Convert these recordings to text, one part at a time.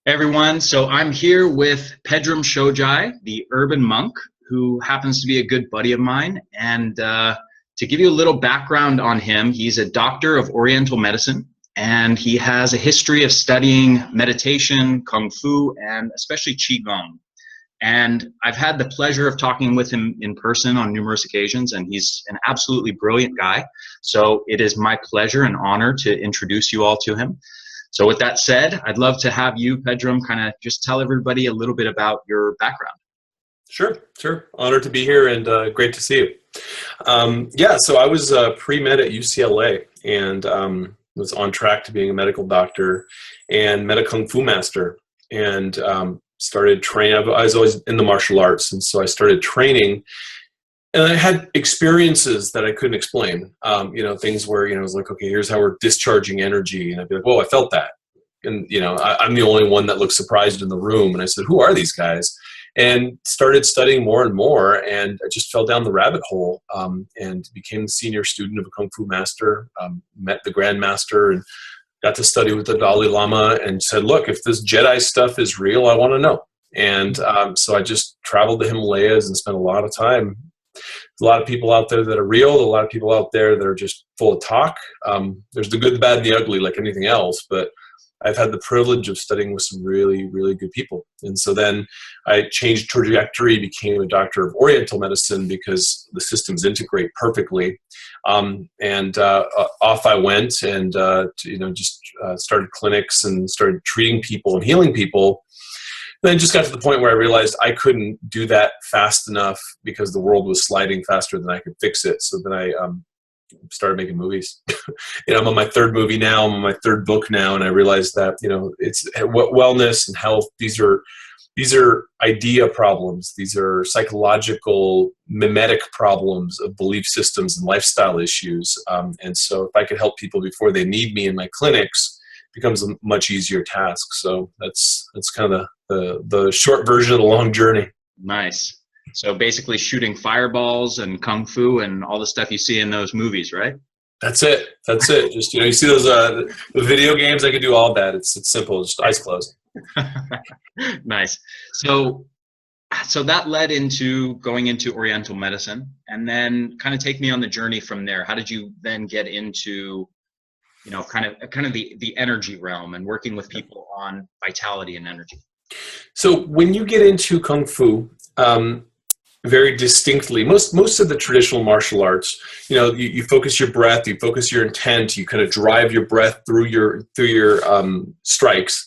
Hey everyone, so I'm here with Pedram Shojai, the urban monk, who happens to be a good buddy of mine. And to give you a little background on him, he's a doctor of Oriental medicine, and he has a history of studying meditation, Kung Fu, and especially Qigong. And I've had the pleasure of talking with him in person on numerous occasions, and he's an absolutely brilliant guy. So it is my pleasure and honor to introduce you all to him. So with that said, I'd love to have you, Pedram, kind of just tell everybody a little bit about your background. Sure. Honored to be here and great to see you. So I was pre-med at UCLA and was on track to being a medical doctor and met a Kung Fu master and started training. I was always in the martial arts, and so I started training. And I had experiences that I couldn't explain, things where, it was like, okay, here's how we're discharging energy. And I'd be like, whoa, I felt that. And, I'm the only one that looked surprised in the room. And I said, who are these guys? And started studying more and more. And I just fell down the rabbit hole and became the senior student of a Kung Fu master, met the Grand Master and got to study with the Dalai Lama and said, look, if this Jedi stuff is real, I want to know. And so I just traveled the Himalayas and spent a lot of time. There's a lot of people out there that are real. There's a lot of people out there that are just full of talk. There's the good, the bad, and the ugly, like anything else. But I've had the privilege of studying with some really, really good people. And so then I changed trajectory, became a doctor of Oriental medicine because the systems integrate perfectly. Off I went and started clinics and started treating people and healing people. Then it just got to the point where I realized I couldn't do that fast enough because the world was sliding faster than I could fix it. So then I started making movies. I'm on my third movie now. I'm on my third book now, and I realized that it's wellness and health. These are idea problems. These are psychological, mimetic problems of belief systems and lifestyle issues. And so if I could help people before they need me in my clinics, it becomes a much easier task. So that's kind of the short version of the long journey. Nice. So basically shooting fireballs and Kung Fu and all the stuff you see in those movies, right? That's it. Just, you see those the video games, I could do all that. It's simple, just eyes closed. Nice. So that led into going into Oriental medicine, and then kind of take me on the journey from there. How did you then get into, kind of the energy realm and working with people on vitality and energy? So when you get into Kung Fu, very distinctly, most of the traditional martial arts, you focus your breath, you focus your intent, you kind of drive your breath through your strikes.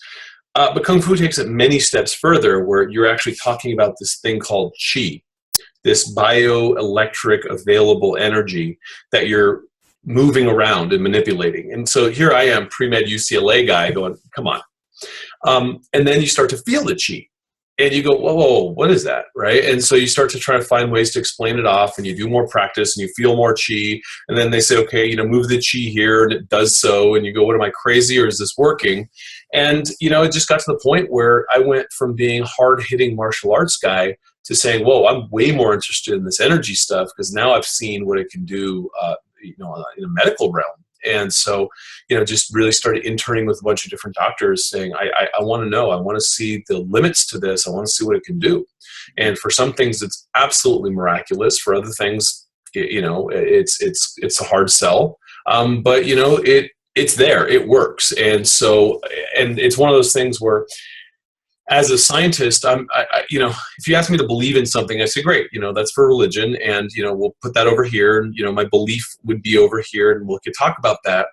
But Kung Fu takes it many steps further, where you're actually talking about this thing called Qi, this bioelectric available energy that you're moving around and manipulating. And so here I am, pre-med UCLA guy, going, come on. And then you start to feel the Qi. And you go, whoa, what is that, right? And so you start to try to find ways to explain it off, and you do more practice, and you feel more Qi. And then they say, okay, move the Qi here, and it does so. And you go, what, am I crazy, or is this working? And, it just got to the point where I went from being hard-hitting martial arts guy to saying, whoa, I'm way more interested in this energy stuff, because now I've seen what it can do, in a medical realm. And so, just really started interning with a bunch of different doctors saying, I want to know, I want to see the limits to this. I want to see what it can do. And for some things, it's absolutely miraculous. For other things, it's a hard sell. But it's there, it works. And so, and it's one of those things where, as a scientist, if you ask me to believe in something, I say, great, that's for religion, and, we'll put that over here, and, my belief would be over here, and we could talk about that.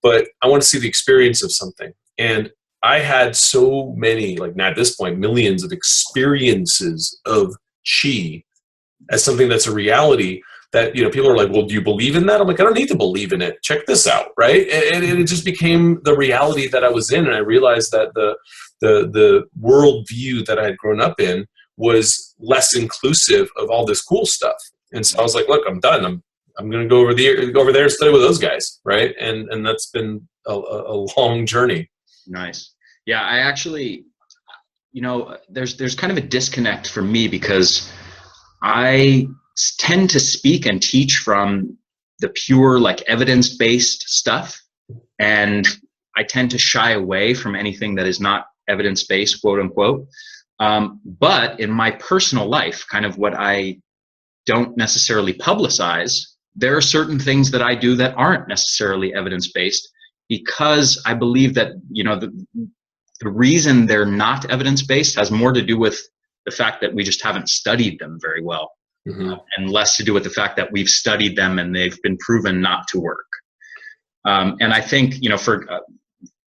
But I want to see the experience of something. And I had so many, like at this point, millions of experiences of Qi as something that's a reality that, people are like, well, do you believe in that? I'm like, I don't need to believe in it. Check this out, right? And it just became the reality that I was in, and I realized that the worldview that I had grown up in was less inclusive of all this cool stuff. And so I was like, look, I'm done. I'm going to go over there and study with those guys, right? And that's been a long journey. Nice. Yeah, I actually, there's kind of a disconnect for me, because I tend to speak and teach from the pure, evidence-based stuff, and I tend to shy away from anything that is not evidence-based, quote unquote. But in my personal life, kind of what I don't necessarily publicize, there are certain things that I do that aren't necessarily evidence-based, because I believe that, the reason they're not evidence-based has more to do with the fact that we just haven't studied them very well, and less to do with the fact that we've studied them and they've been proven not to work. And I think, for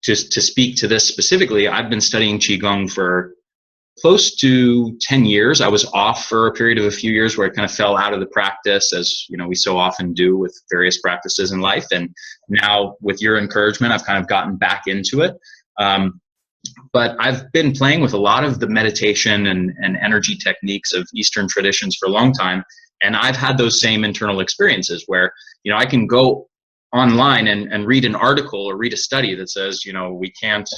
just to speak to this specifically, I've been studying Qigong for close to 10 years. I was off for a period of a few years where I kind of fell out of the practice, as we so often do with various practices in life. And now with your encouragement, I've kind of gotten back into it. But I've been playing with a lot of the meditation and energy techniques of Eastern traditions for a long time. And I've had those same internal experiences where, I can go online and read an article or read a study that says, we can't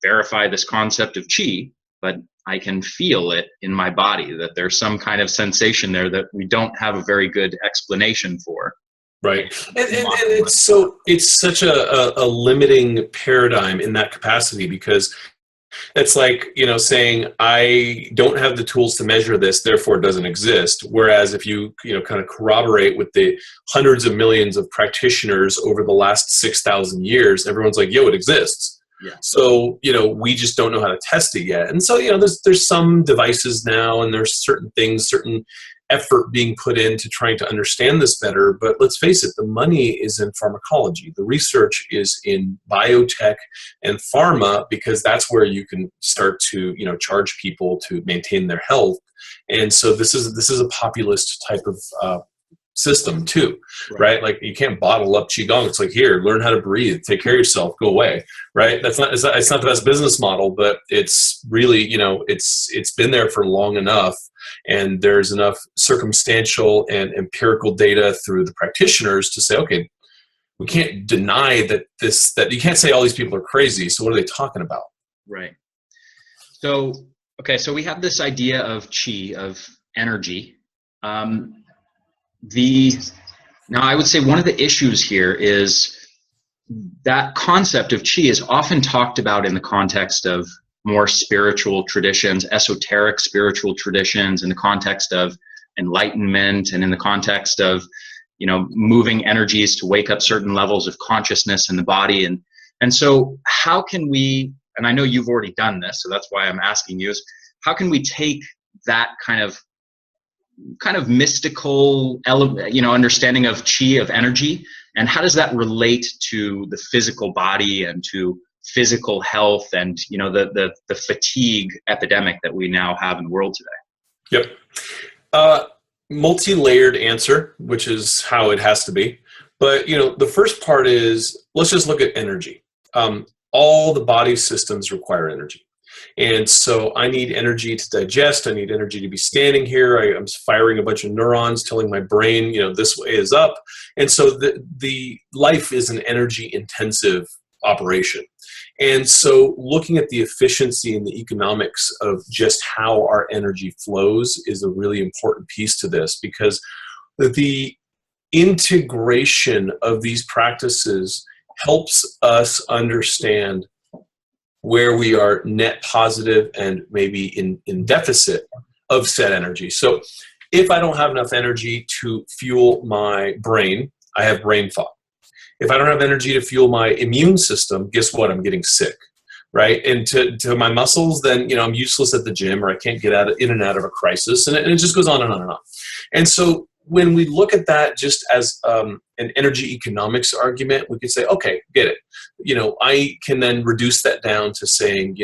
verify this concept of Qi, but I can feel it in my body, that there's some kind of sensation there that we don't have a very good explanation for. Right. And it's such a limiting paradigm in that capacity, because it's like, saying I don't have the tools to measure this, therefore it doesn't exist. Whereas if you, kind of corroborate with the hundreds of millions of practitioners over the last 6,000 years, everyone's like, yo, it exists. Yeah. So, we just don't know how to test it yet. And so, there's some devices now, and there's certain things, certain effort being put into trying to understand this better. But let's face it, the money is in pharmacology. The research is in biotech and pharma, because that's where you can start to, charge people to maintain their health. And so this is a populist type of system too, right? Like, you can't bottle up Qigong. It's like, here, learn how to breathe, take care of yourself, go away, right? It's not the best business model, but it's really, it's been there for long enough, and there's enough circumstantial and empirical data through the practitioners to say, okay, we can't deny that you can't say all these people are crazy. So what are they talking about? Right. So, okay. So we have this idea of Qi, of energy. Now I would say one of the issues here is that concept of Qi is often talked about in the context of more spiritual traditions, esoteric spiritual traditions, in the context of enlightenment, and in the context of, moving energies to wake up certain levels of consciousness in the body. And so how can we, and I know you've already done this, so that's why I'm asking you, is how can we take that kind of mystical understanding of Qi, of energy, and how does that relate to the physical body and to physical health and the fatigue epidemic that we now have in the world today? Yep. Multi-layered answer, which is how it has to be. But the first part is, let's just look at energy. All the body systems require energy. And so I need energy to digest. I need energy to be standing here. I'm firing a bunch of neurons telling my brain, this way is up. And so the life is an energy intensive operation. And so looking at the efficiency and the economics of just how our energy flows is a really important piece to this, because the integration of these practices helps us understand where we are net positive and maybe in deficit of said energy. So if I don't have enough energy to fuel my brain, I have brain fog. If I don't have energy to fuel my immune system, guess what? I'm getting sick, right? And to my muscles, then I'm useless at the gym, or I can't get in and out of a crisis, and it just goes on and on and on. And so when we look at that just as an energy economics argument, we could say, okay, get it. I can then reduce that down to saying,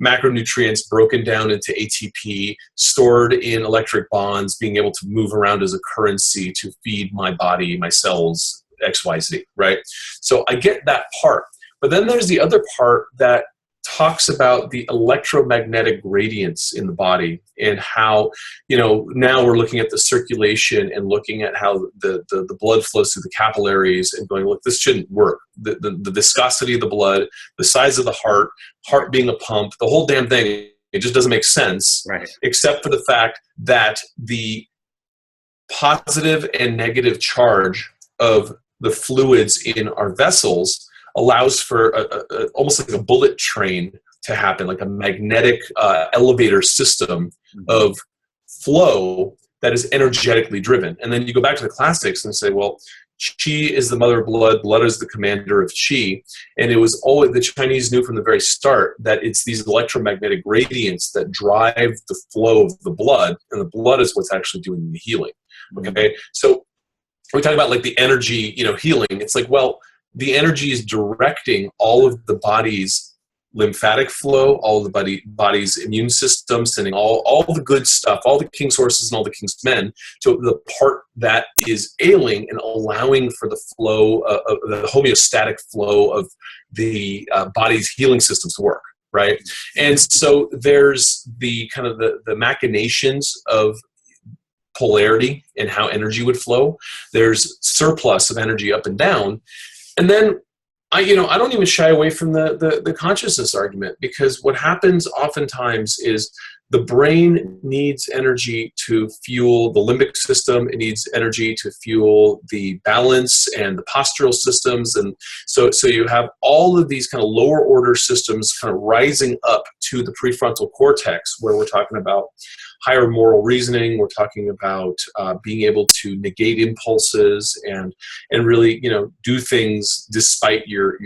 macronutrients broken down into ATP, stored in electric bonds, being able to move around as a currency to feed my body, my cells, XYZ, right? So I get that part. But then there's the other part that talks about the electromagnetic gradients in the body, and how, now we're looking at the circulation and looking at how the blood flows through the capillaries, and going, look, this shouldn't work. The viscosity of the blood, the size of the heart being a pump, the whole damn thing, it just doesn't make sense, right? Except for the fact that the positive and negative charge of the fluids in our vessels allows for almost like a bullet train to happen, like a magnetic elevator system of flow that is energetically driven. And then you go back to the classics and say, well, Qi is the mother of blood, blood is the commander of Qi. And it was always, the Chinese knew from the very start that it's these electromagnetic gradients that drive the flow of the blood, and the blood is what's actually doing the healing. Okay, so we talk about like the energy, healing. It's like, well, the energy is directing all of the body's lymphatic flow, all of the body's immune system, sending all the good stuff, all the king's horses and all the king's men to the part that is ailing, and allowing for the flow of the homeostatic flow of the body's healing systems to work, right? And so there's the kind of the machinations of polarity and how energy would flow. There's surplus of energy up and down. And then I don't even shy away from the consciousness argument, because what happens oftentimes is the brain needs energy to fuel the limbic system. It needs energy to fuel the balance and the postural systems. And so you have all of these kind of lower order systems kind of rising up to the prefrontal cortex, where we're talking about higher moral reasoning. We're talking about being able to negate impulses and really, do things despite your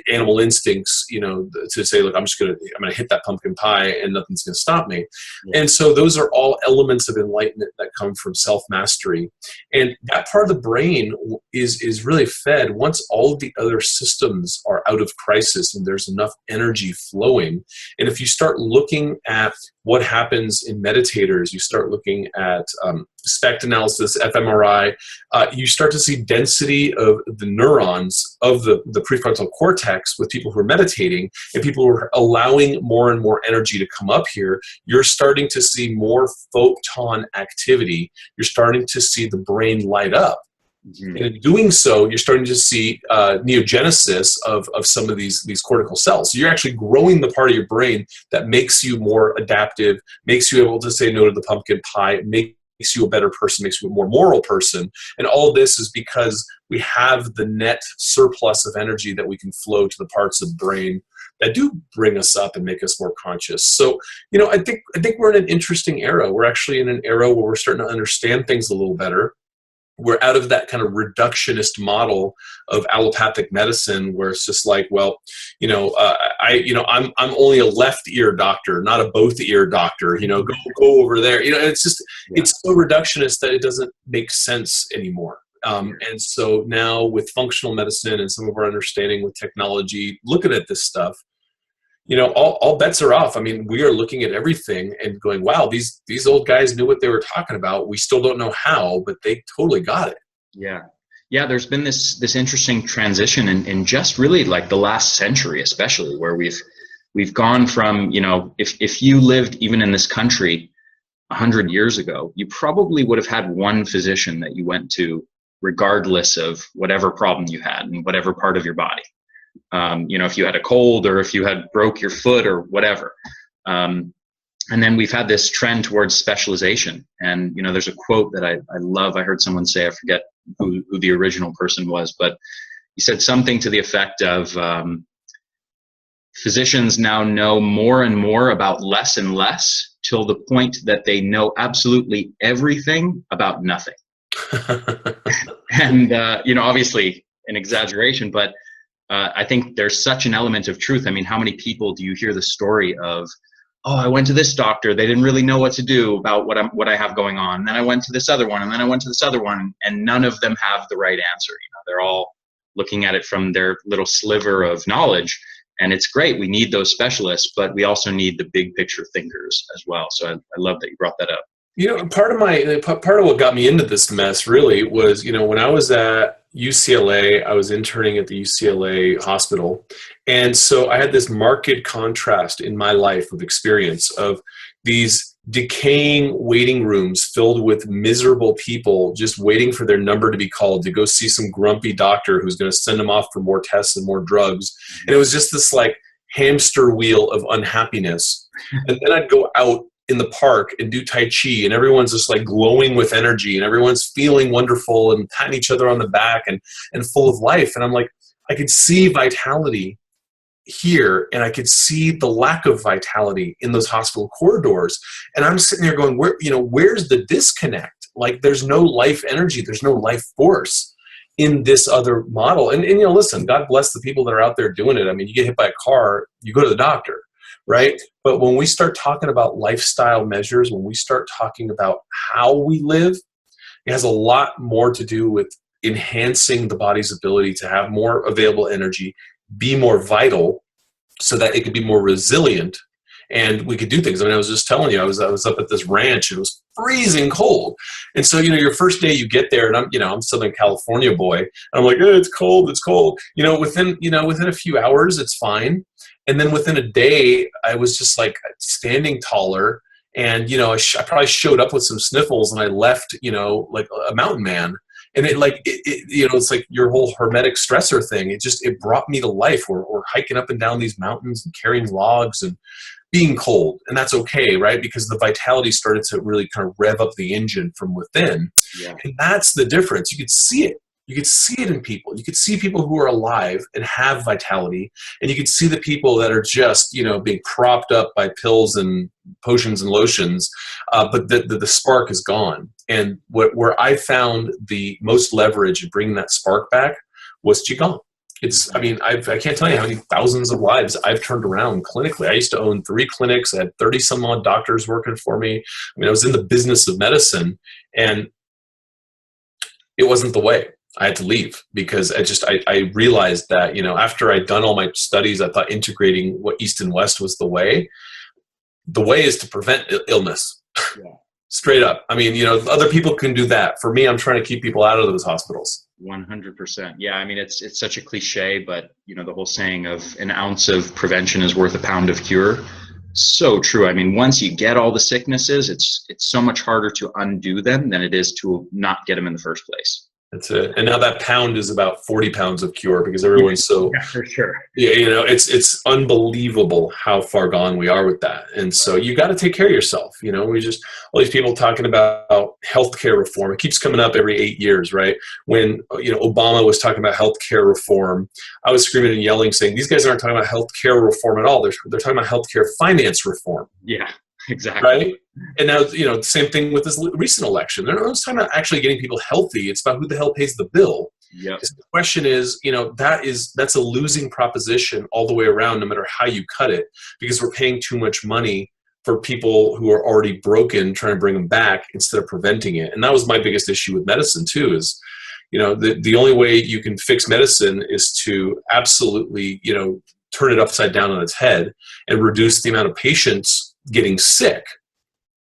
animal instincts, to say, look, I'm going to hit that pumpkin pie and nothing's going to stop me. Yeah. And so those are all elements of enlightenment that come from self-mastery. And that part of the brain is really fed once all of the other systems are out of crisis and there's enough energy flowing. And if you start looking at what happens in meditators, you start looking at SPECT analysis, fMRI, you start to see density of the neurons of the prefrontal cortex with people who are meditating, and people who are allowing more and more energy to come up here. You're starting to see more photon activity. You're starting to see the brain light up. Mm-hmm. And in doing so, you're starting to see neogenesis of some of these cortical cells. So you're actually growing the part of your brain that makes you more adaptive, makes you able to say no to the pumpkin pie, makes you a better person, makes you a more moral person. And all of this is because we have the net surplus of energy that we can flow to the parts of the brain that do bring us up and make us more conscious. So, I think we're in an interesting era. We're actually in an era where we're starting to understand things a little better. We're out of that kind of reductionist model of allopathic medicine, where it's just like, well, I'm only a left ear doctor, not a both ear doctor. Go over there. It's just It's so reductionist that it doesn't make sense anymore. And so now with functional medicine and some of our understanding with technology, looking at this stuff, all bets are off. I mean, we are looking at everything and going, wow, these old guys knew what they were talking about. We still don't know how, but they totally got it. Yeah. There's been this interesting transition in just really like the last century, especially, where we've gone from, if you lived even in this country 100 years ago, you probably would have had one physician that you went to regardless of whatever problem you had in whatever part of your body. If you had a cold, or if you had broke your foot or whatever. And then we've had this trend towards specialization. And, there's a quote that I love. I heard someone say, I forget who the original person was, but he said something to the effect of, physicians now know more and more about less and less, till the point that they know absolutely everything about nothing. And, obviously an exaggeration, but I think there's such an element of truth. I mean, how many people do you hear the story of, oh, I went to this doctor, they didn't really know what to do about what I have going on. And then I went to this other one, and then I went to this other one, and none of them have the right answer. They're all looking at it from their little sliver of knowledge. And it's great. We need those specialists, but we also need the big picture thinkers as well. So I love that you brought that up. Part of what got me into this mess really was, when I was at UCLA, I was interning at the UCLA hospital. And so I had this marked contrast in my life of experience of these decaying waiting rooms filled with miserable people just waiting for their number to be called to go see some grumpy doctor who's going to send them off for more tests and more drugs. And it was just this like hamster wheel of unhappiness. And then I'd go out in the park and do Tai Chi, and everyone's just like glowing with energy, and everyone's feeling wonderful and patting each other on the back and full of life. And I'm like, I could see vitality here, and I could see the lack of vitality in those hospital corridors. And I'm sitting there going, where's the disconnect? Like, there's no life energy, there's no life force in this other model. And listen, God bless the people that are out there doing it. I mean, you get hit by a car, you go to the doctor, right? But when we start talking about lifestyle measures, when we start talking about how we live, it has a lot more to do with enhancing the body's ability to have more available energy, be more vital, so that it could be more resilient, and we could do things. I mean, I was just telling you, I was up at this ranch, and it was freezing cold. And so, your first day you get there, and I'm Southern California boy, and I'm like, it's cold, it's cold. Within a few hours, it's fine. And then within a day, I was just like standing taller, and I probably showed up with some sniffles, and I left, like a mountain man. And it's like your whole hermetic stressor thing. It brought me to life. We're hiking up and down these mountains and carrying logs and being cold, and that's okay, right? Because the vitality started to really kind of rev up the engine from within. Yeah. And that's the difference. You could see it. You could see it in people. You could see people who are alive and have vitality, and you could see the people that are just, being propped up by pills and potions and lotions, but the spark is gone. And where I found the most leverage in bringing that spark back was Qigong. I can't tell you how many thousands of lives I've turned around clinically. I used to own 3 clinics. I had 30 some odd doctors working for me. I was in the business of medicine, and it wasn't the way. I had to leave because I realized that, after I'd done all my studies, I thought integrating what East and West was the way. The way is to prevent illness. Yeah. Straight up. Other people can do that. For me, I'm trying to keep people out of those hospitals. 100%. Yeah. It's such a cliche, but the whole saying of an ounce of prevention is worth a pound of cure. So true. Once you get all the sicknesses, it's so much harder to undo them than it is to not get them in the first place. That's it. And now that pound is about 40 pounds of cure because everyone's yeah, for sure. Yeah, it's unbelievable how far gone we are with that. And so you got to take care of yourself. We just, all these people talking about healthcare reform. It keeps coming up every 8 years, right? When, Obama was talking about healthcare reform, I was screaming and yelling saying, these guys aren't talking about healthcare reform at all. They're talking about healthcare finance reform. Yeah. Exactly. Right. And now, the same thing with this recent election. They're not talking about actually getting people healthy. It's about who the hell pays the bill. Yep. The question is, that's a losing proposition all the way around, no matter how you cut it, because we're paying too much money for people who are already broken, trying to bring them back instead of preventing it. And that was my biggest issue with medicine too, is, the only way you can fix medicine is to absolutely, turn it upside down on its head and reduce the amount of patients getting sick,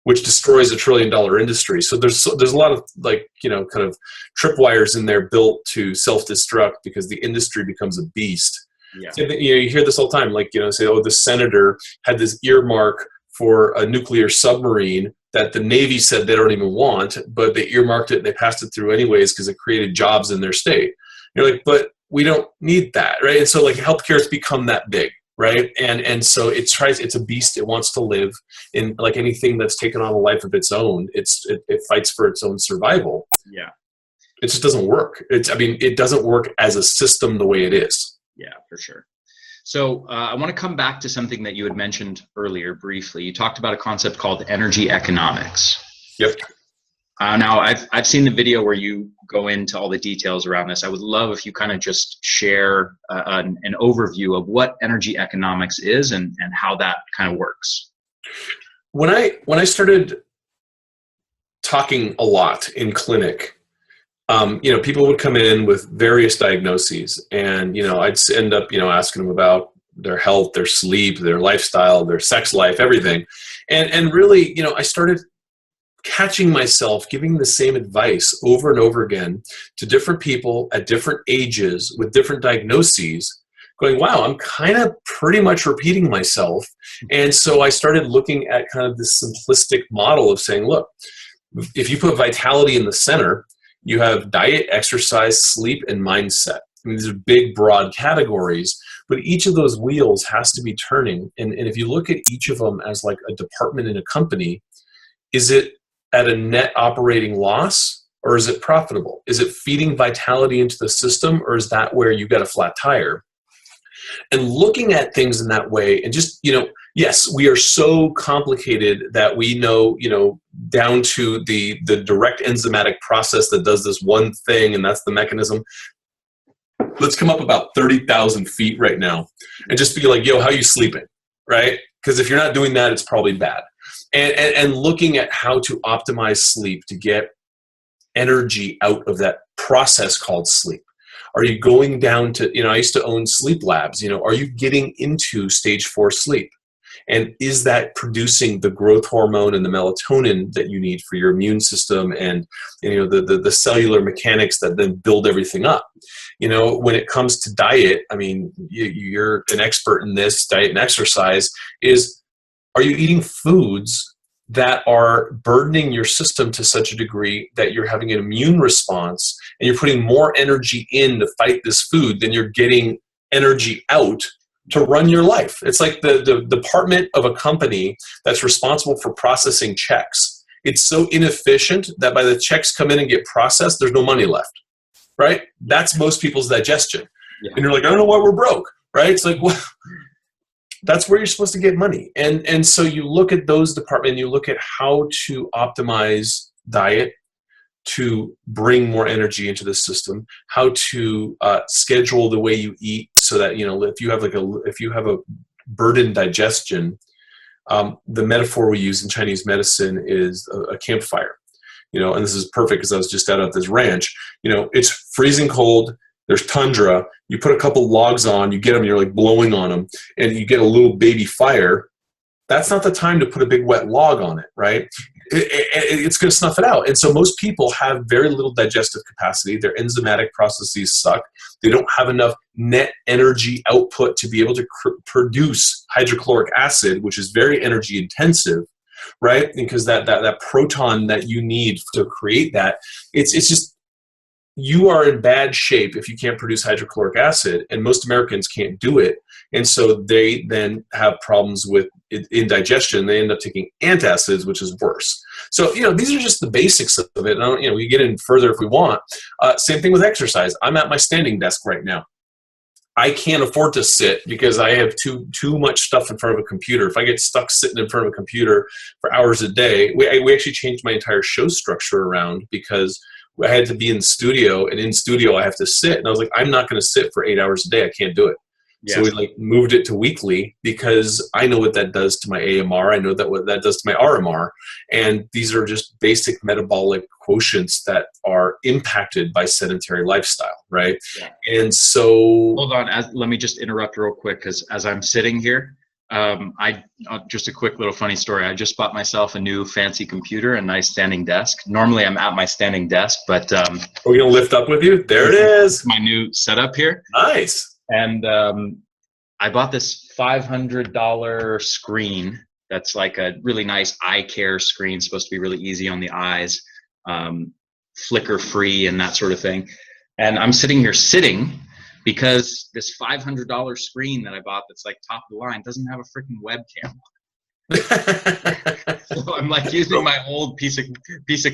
which destroys $1 trillion industry. So there's a lot of kind of tripwires in there built to self-destruct because the industry becomes a beast. Yeah. So, you hear this all the time, say, oh, the senator had this earmark for a nuclear submarine that the Navy said they don't even want, but they earmarked it and they passed it through anyways because it created jobs in their state. You're like, but we don't need that, right? And so healthcare has become that big. Right. And so it's a beast. It wants to live in, like anything that's taken on a life of its own. It fights for its own survival. Yeah. It just doesn't work. It doesn't work as a system the way it is. Yeah, for sure. So I want to come back to something that you had mentioned earlier briefly. You talked about a concept called energy economics. Yep. Now, I've seen the video where you go into all the details around this. I would love if you kind of just share an overview of what energy economics is and how that kind of works. When I started talking a lot in clinic, people would come in with various diagnoses, and I'd end up asking them about their health, their sleep, their lifestyle, their sex life, everything, and really I started catching myself giving the same advice over and over again to different people at different ages with different diagnoses, going, wow, I'm kind of pretty much repeating myself. And so I started looking at kind of this simplistic model of saying, look, if you put vitality in the center, you have diet, exercise, sleep, and mindset. These are big, broad categories, but each of those wheels has to be turning. And if you look at each of them as like a department in a company, is it at a net operating loss, or is it profitable? Is it feeding vitality into the system, or is that where you got a flat tire? And looking at things in that way, and just, yes, we are so complicated that we know, down to the direct enzymatic process that does this one thing, and that's the mechanism. Let's come up about 30,000 feet right now and just be like, yo, how are you sleeping, right? Because if you're not doing that, it's probably bad. And looking at how to optimize sleep to get energy out of that process called sleep. Are you going down to, I used to own sleep labs, are you getting into stage 4 sleep? And is that producing the growth hormone and the melatonin that you need for your immune system and the cellular mechanics that then build everything up? When it comes to diet, I mean, you're an expert in this, diet and exercise, are you eating foods that are burdening your system to such a degree that you're having an immune response and you're putting more energy in to fight this food than you're getting energy out to run your life? It's like the department of a company that's responsible for processing checks. It's so inefficient that by the checks come in and get processed, there's no money left, right? That's most people's digestion. Yeah. And you're like, I don't know why we're broke, right? It's like, well, that's where you're supposed to get money. And so you look at those departments, you look at how to optimize diet to bring more energy into the system, how to schedule the way you eat so that, if you have a burdened digestion, the metaphor we use in Chinese medicine is a campfire, and this is perfect because I was just out at this ranch, it's freezing cold. There's tundra. You put a couple logs on, you get them, you're like blowing on them, and you get a little baby fire. That's not the time to put a big wet log on it, right? It's going to snuff it out. And so most people have very little digestive capacity. Their enzymatic processes suck. They don't have enough net energy output to be able to produce hydrochloric acid, which is very energy intensive, right? Because that proton that you need to create that, it's just, you are in bad shape if you can't produce hydrochloric acid, and most Americans can't do it. And so they then have problems with indigestion. They end up taking antacids, which is worse. So, these are just the basics of it. And, we get in further if we want. Same thing with exercise. I'm at my standing desk right now. I can't afford to sit because I have too much stuff in front of a computer. If I get stuck sitting in front of a computer for hours a day, we actually changed my entire show structure around because I had to be in studio, and in studio I have to sit. And I was like, I'm not going to sit for 8 hours a day. I can't do it. Yes. So we moved it to weekly because I know what that does to my AMR. I know what that does to my RMR. And these are just basic metabolic quotients that are impacted by sedentary lifestyle, right? Yeah. And so... Hold on. Let me just interrupt real quick, because as I'm sitting here, just a quick little funny story. I just bought myself a new fancy computer, a nice standing desk. Normally I'm at my standing desk, but are we gonna lift up with you? There it is. My new setup here. Nice. And I bought this $500 screen that's like a really nice eye care screen, supposed to be really easy on the eyes, flicker free and that sort of thing. And I'm sitting here because this $500 screen that I bought that's like top of the line doesn't have a freaking webcam. So I'm like using my old piece of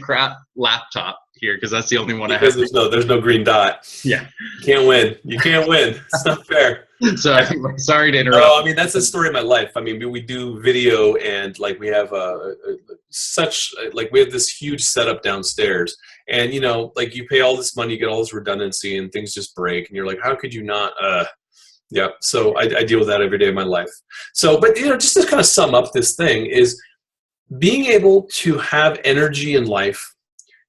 crap laptop here because that's the only one I have. There's no green dot. Yeah. You can't win. You can't win. It's not fair. So sorry to interrupt. No, I mean, that's the story of my life. I mean, we do video, and we have we have this huge setup downstairs, and you pay all this money, you get all this redundancy, and things just break, and you're like, how could you not? Yeah. So I deal with that every day of my life. So, but just to kind of sum up this thing is being able to have energy in life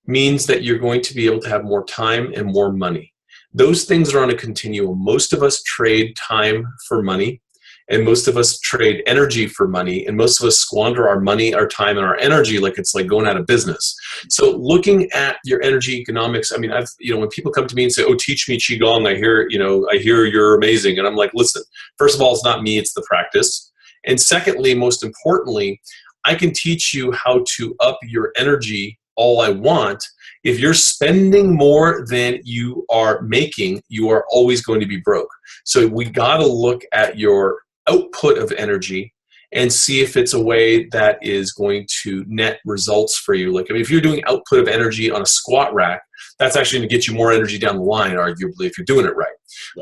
means that you're going to be able to have more time and more money. Those things are on a continuum. Most of us trade time for money, and most of us trade energy for money, and most of us squander our money, our time, and our energy like it's like going out of business. So looking at your energy economics, I mean, when people come to me and say, oh, teach me Qigong, I hear you're amazing. And I'm like, listen, first of all, it's not me, it's the practice. And secondly, most importantly, I can teach you how to up your energy all I want. If you're spending more than you are making, you are always going to be broke. So we got to look at your output of energy and see if it's a way that is going to net results for you. Like, I mean, if you're doing output of energy on a squat rack, that's actually going to get you more energy down the line, arguably, if you're doing it right.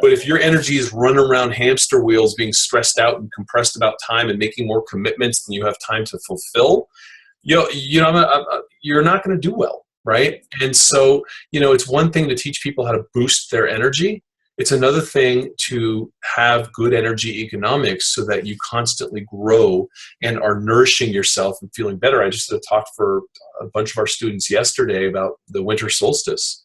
But if your energy is running around hamster wheels, being stressed out and compressed about time and making more commitments than you have time to fulfill, you're not going to do well, right? And so, it's one thing to teach people how to boost their energy. It's another thing to have good energy economics so that you constantly grow and are nourishing yourself and feeling better. I just did a talk for a bunch of our students yesterday about the winter solstice.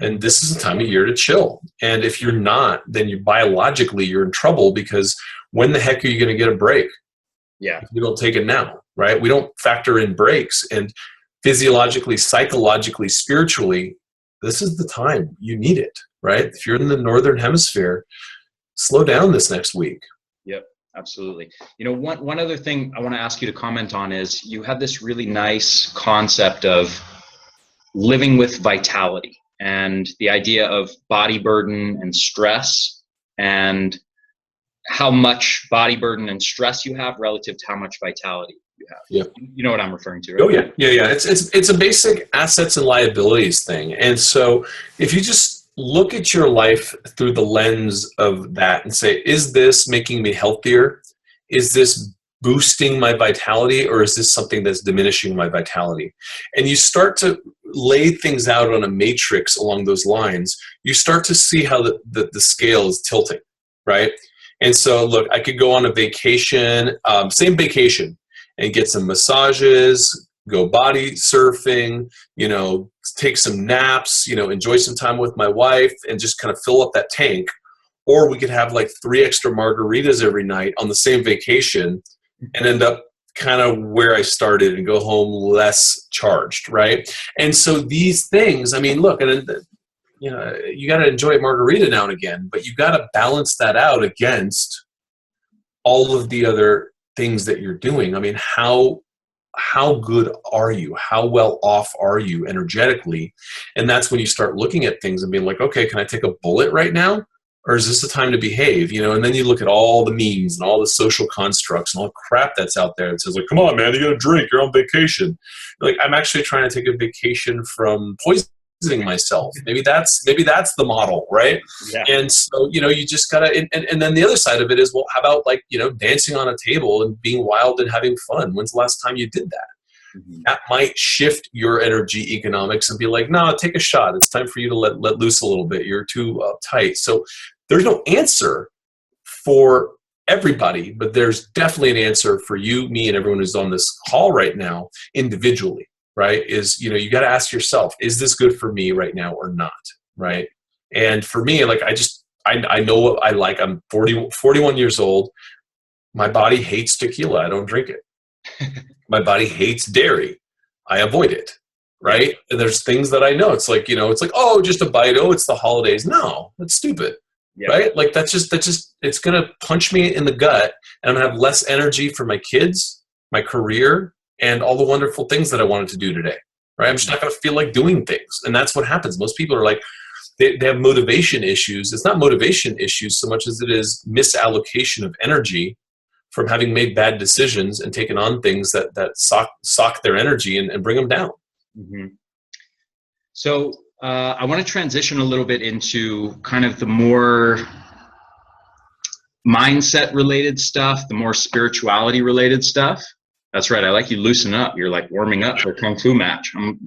And this is the time of year to chill. And if you're not, then biologically you're in trouble, because when the heck are you going to get a break? Yeah. If you don't take it now, right? We don't factor in breaks. And physiologically, psychologically, spiritually, this is the time you need it, right? If you're in the northern hemisphere, slow down this next week. Yep, absolutely. One other thing I want to ask you to comment on is you have this really nice concept of living with vitality and the idea of body burden and stress, and how much body burden and stress you have relative to how much vitality you have. Yeah. You know what I'm referring to, right? Oh yeah. It's a basic assets and liabilities thing. And so if you just look at your life through the lens of that and say, is this making me healthier? Is this boosting my vitality, or is this something that's diminishing my vitality? And you start to lay things out on a matrix along those lines, you start to see how the scale is tilting, right? And so look, I could go on a vacation, same vacation, and get some massages, go body surfing, take some naps, enjoy some time with my wife and just kind of fill up that tank. Or we could have like 3 extra margaritas every night on the same vacation and end up kind of where I started and go home less charged, right? And so these things, look, and you got to enjoy a margarita now and again, but you got to balance that out against all of the other things that you're doing. How good are you? How well off are you energetically? And that's when you start looking at things and being like, okay, can I take a bullet right now? Or is this the time to behave? And then you look at all the memes and all the social constructs and all the crap that's out there. It says like, come on, man, you got to drink. You're on vacation. Like, I'm actually trying to take a vacation from poisoning myself. Maybe that's the model, right? Yeah. And so, you just gotta, and then the other side of it is, well, how about like, dancing on a table and being wild and having fun? When's the last time you did that? Mm-hmm. That might shift your energy economics and be like, no, take a shot. It's time for you to let loose a little bit. You're too tight. So there's no answer for everybody, but there's definitely an answer for you, me, and everyone who's on this call right now individually, right? Is, you got to ask yourself, is this good for me right now or not, right? And for me, like, I know what I like. I'm 41 years old. My body hates tequila. I don't drink it. My body hates dairy. I avoid it, right? And there's things that I know. It's like, it's like, oh, just a bite. Oh, it's the holidays. No, that's stupid, right? Like that's just, it's going to punch me in the gut, and I'm going to have less energy for my kids, my career, and all the wonderful things that I wanted to do today, right? I'm just not going to feel like doing things. And that's what happens. Most people are like, they have motivation issues. It's not motivation issues so much as it is misallocation of energy from having made bad decisions and taken on things that sock their energy and bring them down. Mm-hmm. So I want to transition a little bit into kind of the more mindset related stuff, the more spirituality related stuff. That's right. I like you loosen up. You're like warming up for a Kung Fu match. I'm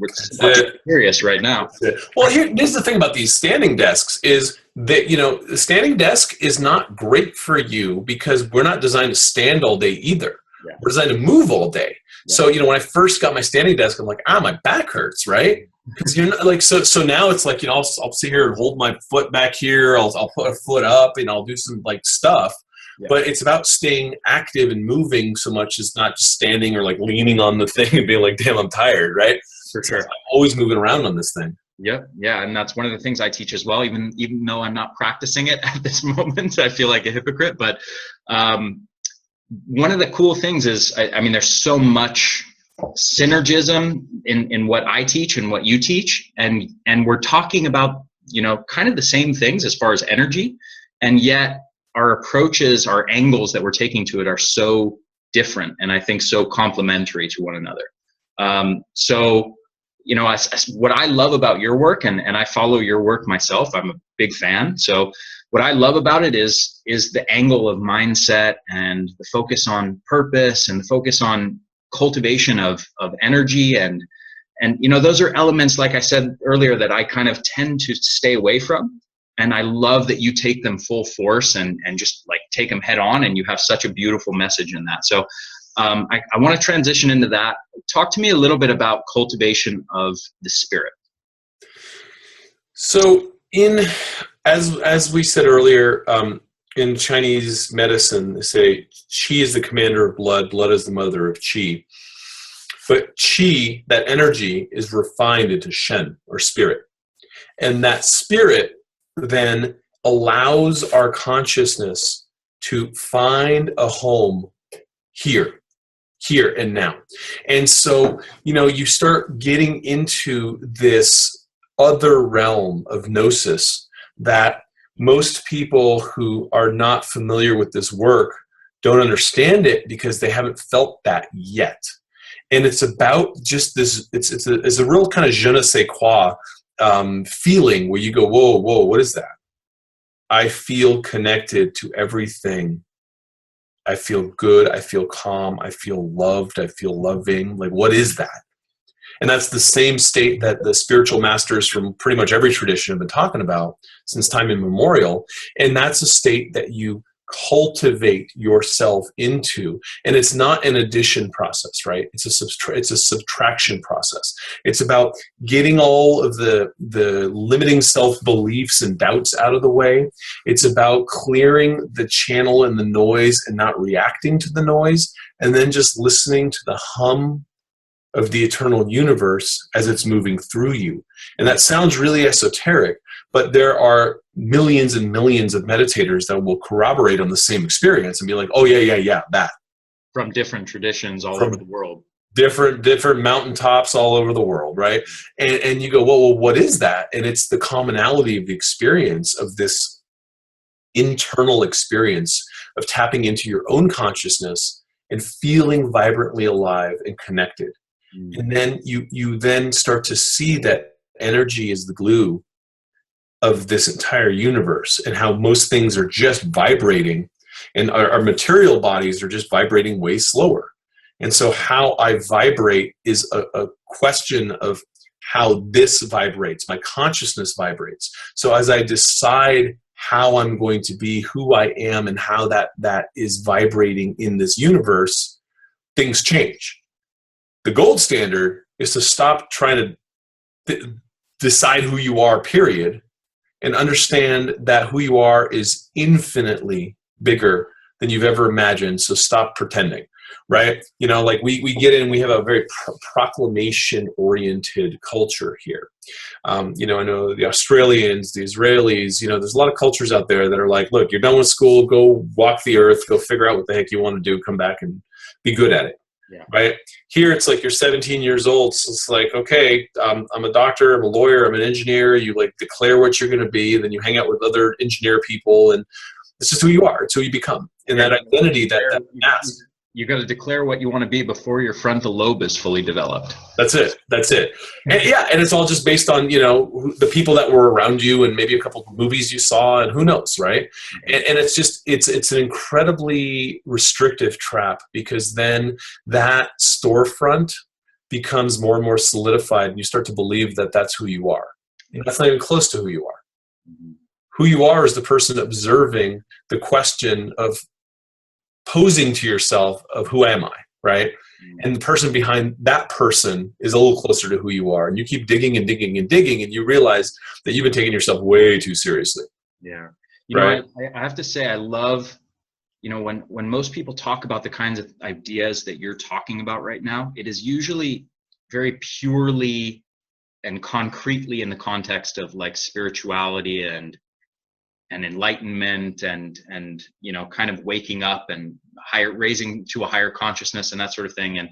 serious right now. Well, here's the thing about these standing desks is that, the standing desk is not great for you because we're not designed to stand all day either. Yeah. We're designed to move all day. Yeah. So, when I first got my standing desk, I'm like, my back hurts, right? Because you're not like, so now it's like, I'll sit here and hold my foot back here. I'll put a foot up and I'll do some like stuff. Yeah. But it's about staying active and moving so much as not just standing or like leaning on the thing and being like, damn, I'm tired, right? For sure. I'm always moving around on this thing. Yep. Yeah. And that's one of the things I teach as well, even though I'm not practicing it at this moment. I feel like a hypocrite. But one of the cool things is, there's so much synergism in what I teach and what you teach. And we're talking about, kind of the same things as far as energy. And yet our approaches, our angles that we're taking to it are so different, and I think so complementary to one another. So what I love about your work, and I follow your work myself, I'm a big fan. So what I love about it is the angle of mindset and the focus on purpose and the focus on cultivation of energy. And those are elements, like I said earlier, that I kind of tend to stay away from. And I love that you take them full force and just like take them head on, and you have such a beautiful message in that. So I want to transition into that. Talk to me a little bit about cultivation of the spirit. So as we said earlier, in Chinese medicine, they say qi is the commander of blood, blood is the mother of qi. But qi, that energy, is refined into shen, or spirit. And that spirit then allows our consciousness to find a home here and now. And so, you start getting into this other realm of Gnosis that most people who are not familiar with this work don't understand it because they haven't felt that yet. And it's about just this, it's a real kind of je ne sais quoi feeling where you go, whoa, what is that? I feel connected to everything. I feel good. I feel calm. I feel loved. I feel loving. Like, what is that? And that's the same state that the spiritual masters from pretty much every tradition have been talking about since time immemorial. And that's a state that you cultivate yourself into. And it's not an addition process, right? It's a subtraction process. It's about getting all of the limiting self-beliefs and doubts out of the way. It's about clearing the channel and the noise and not reacting to the noise, and then just listening to the hum of the eternal universe as it's moving through you. And that sounds really esoteric, but there are millions and millions of meditators that will corroborate on the same experience and be like, oh yeah, that. From different traditions all over the world. Different mountaintops all over the world, right? And you go, well, what is that? And it's the commonality of the experience of this internal experience of tapping into your own consciousness and feeling vibrantly alive and connected. And then you then start to see that energy is the glue of this entire universe, and how most things are just vibrating, and our material bodies are just vibrating way slower. And so how I vibrate is a question of how this vibrates, my consciousness vibrates. So as I decide how I'm going to be, who I am, and how that is vibrating in this universe, things change. The gold standard is to stop trying to decide who you are, period, and understand that who you are is infinitely bigger than you've ever imagined. So stop pretending, right? Like we get in, we have a very proclamation-oriented culture here. I know the Australians, the Israelis, there's a lot of cultures out there that are like, look, you're done with school, go walk the earth, go figure out what the heck you want to do, come back and be good at it. Yeah. Right here, it's like you're 17 years old. So it's like, okay, I'm a doctor, I'm a lawyer, I'm an engineer. You like declare what you're going to be, and then you hang out with other engineer people, and it's just who you are. It's who you become, and that identity, that mask. You got to declare what you want to be before your frontal lobe is fully developed. That's it. And and it's all just based on, the people that were around you and maybe a couple of movies you saw, and who knows, right? And it's just, it's an incredibly restrictive trap, because then that storefront becomes more and more solidified, and you start to believe that that's who you are. And that's not even close to who you are. Who you are is the person observing the question of posing to yourself of who am I, right? And the person behind that person is a little closer to who you are. And you keep digging and digging and digging, and you realize that you've been taking yourself way too seriously. Yeah. Right? I have to say, I love, when most people talk about the kinds of ideas that you're talking about right now, it is usually very purely and concretely in the context of like spirituality and enlightenment and kind of waking up and raising to a higher consciousness and that sort of thing. And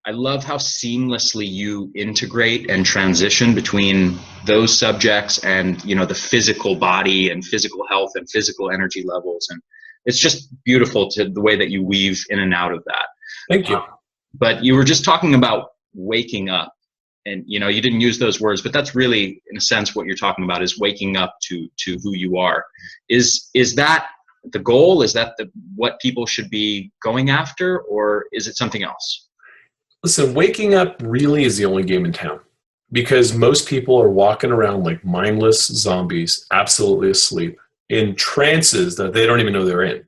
I love how seamlessly you integrate and transition between those subjects and the physical body and physical health and physical energy levels. And it's just beautiful to the way that you weave in and out of that. Thank you. But you were just talking about waking up, and you didn't use those words, but that's really, in a sense, what you're talking about is waking up to who you are. Is that the goal? Is that what people should be going after, or is it something else? Listen, waking up really is the only game in town, because most people are walking around like mindless zombies, absolutely asleep, in trances that they don't even know they're in.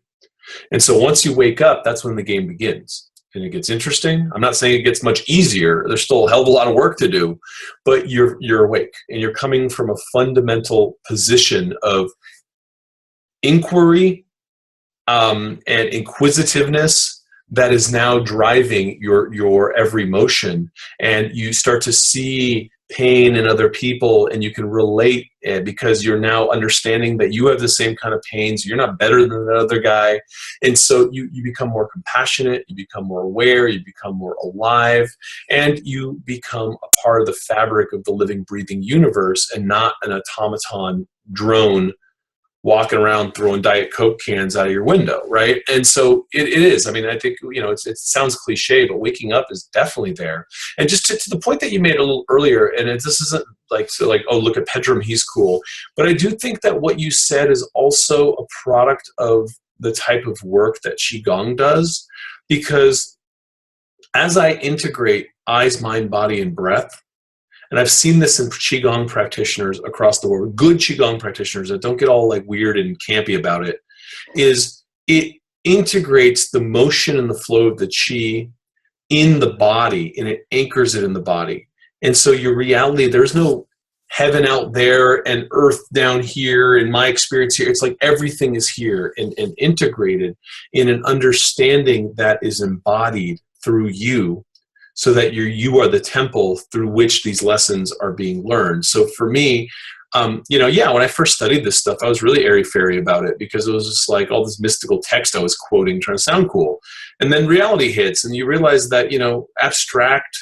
And so once you wake up, that's when the game begins. And it gets interesting. I'm not saying it gets much easier. There's still a hell of a lot of work to do, but you're awake, and you're coming from a fundamental position of inquiry and inquisitiveness that is now driving your every motion. And you start to see pain in other people, and you can relate because you're now understanding that you have the same kind of pains. You're not better than the other guy. And so you become more compassionate, you become more aware, you become more alive, and you become a part of the fabric of the living, breathing universe, and not an automaton drone walking around throwing Diet Coke cans out of your window, right? And so it is. I mean, I think, it sounds cliche, but waking up is definitely there. And just to the point that you made a little earlier, and this isn't like, oh, look at Pedram, he's cool. But I do think that what you said is also a product of the type of work that Qigong does, because as I integrate eyes, mind, body, and breath, and I've seen this in Qigong practitioners across the world, good Qigong practitioners that don't get all like weird and campy about it, is it integrates the motion and the flow of the Qi in the body, and it anchors it in the body. And so your reality, there's no heaven out there and earth down here, in my experience here. It's like everything is here and integrated in an understanding that is embodied through you, so that you are the temple through which these lessons are being learned. So for me, when I first studied this stuff, I was really airy-fairy about it, because it was just like all this mystical text I was quoting, trying to sound cool. And then reality hits, and you realize that, abstract